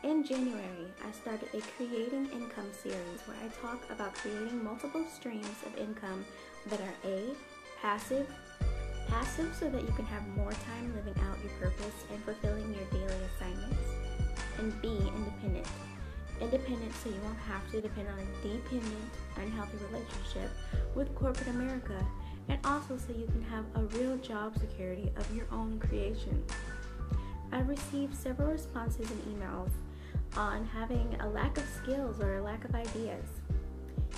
In January, I started a Creating Income series where I talk about creating multiple streams of income that are A, passive so that you can have more time living out your purpose and fulfilling your daily assignments, and B, independent so you won't have to depend on a dependent, unhealthy relationship with corporate America, and also so you can have a real job security of your own creation. I've received several responses and emails on having a lack of skills or a lack of ideas.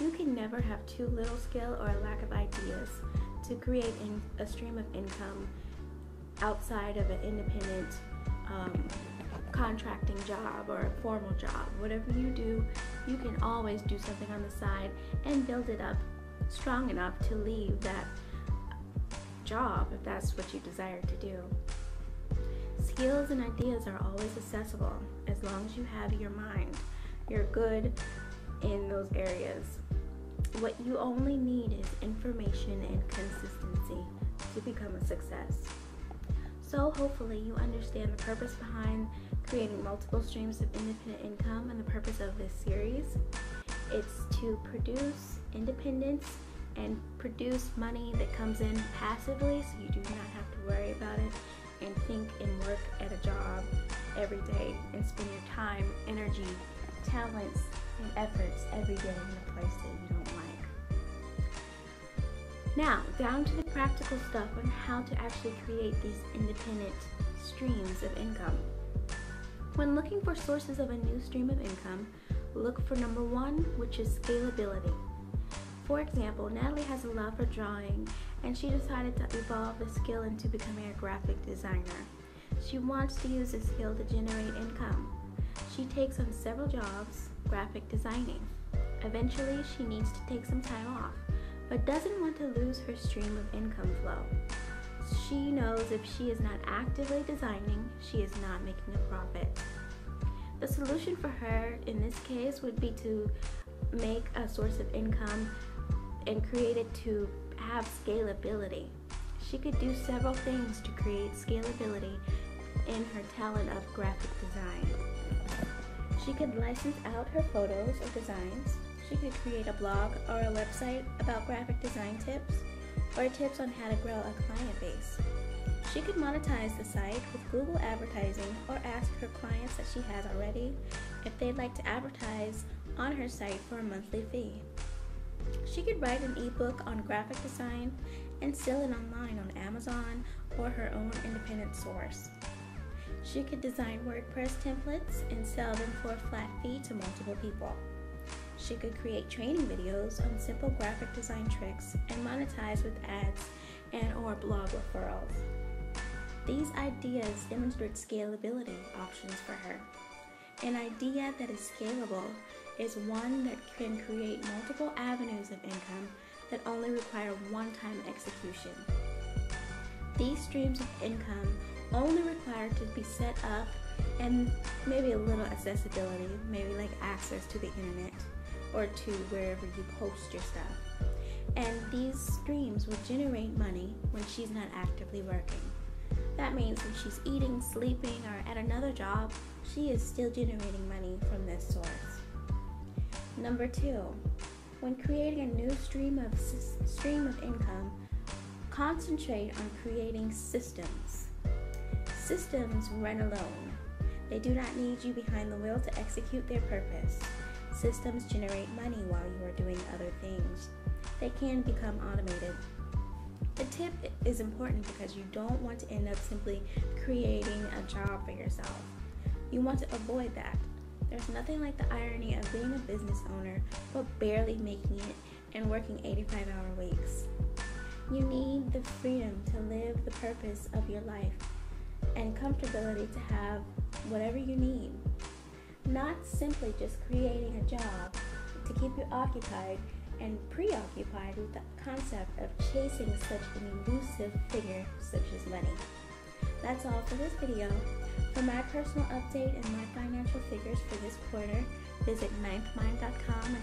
You can never have too little skill or a lack of ideas to create a stream of income outside of an independent contracting job or a formal job. Whatever you do, you can always do something on the side and build it up strong enough to leave that job if that's what you desire to do. Skills and ideas are always accessible as long as you have your mind. You're good in those areas. What you only need is information and consistency to become a success. So hopefully you understand the purpose behind creating multiple streams of independent income and the purpose of this series. It's to produce independence and produce money that comes in passively so you do not have to worry about it and think and work at a job every day and spend your time, energy, talents, and efforts every day in a place that you don't like. Now, down to the practical stuff on how to actually create these independent streams of income. When looking for sources of a new stream of income, look for number one, which is scalability. For example, Natalie has a love for drawing and she decided to evolve the skill into becoming a graphic designer. She wants to use this skill to generate income. She takes on several jobs, graphic designing. Eventually, she needs to take some time off, but doesn't want to lose her stream of income flow. She knows if she is not actively designing, she is not making a profit. The solution for her in this case would be to make a source of income and create it to have scalability. She could do several things to create scalability in her talent of graphic design. She could license out her photos or designs. She could create a blog or a website about graphic design tips or tips on how to grow a client base. She could monetize the site with Google advertising or ask her clients that she has already if they'd like to advertise on her site for a monthly fee. She could write an ebook on graphic design and sell it online on Amazon or her own independent source. She could design WordPress templates and sell them for a flat fee to multiple people. She could create training videos on simple graphic design tricks and monetize with ads and or blog referrals. These ideas demonstrate scalability options for her. An idea that is scalable is one that can create multiple avenues of income that only require one-time execution. These streams of income only require to be set up and maybe a little accessibility, maybe like access to the internet or to wherever you post your stuff. And these streams will generate money when she's not actively working. That means when she's eating, sleeping, or at another job, she is still generating money from this source. Number two, when creating a new stream of income, concentrate on creating systems. Systems run alone. They do not need you behind the wheel to execute their purpose. Systems generate money while you are doing other things. They can become automated. The tip is important because you don't want to end up simply creating a job for yourself. You want to avoid that. There's nothing like the irony of being a business owner but barely making it and working 85-hour weeks. You need the freedom to live the purpose of your life and comfortability to have whatever you need. Not simply just creating a job to keep you occupied and preoccupied with the concept of chasing such an elusive figure such as money. That's all for this video. For my personal update and my financial figures for this quarter, visit ninthmind.com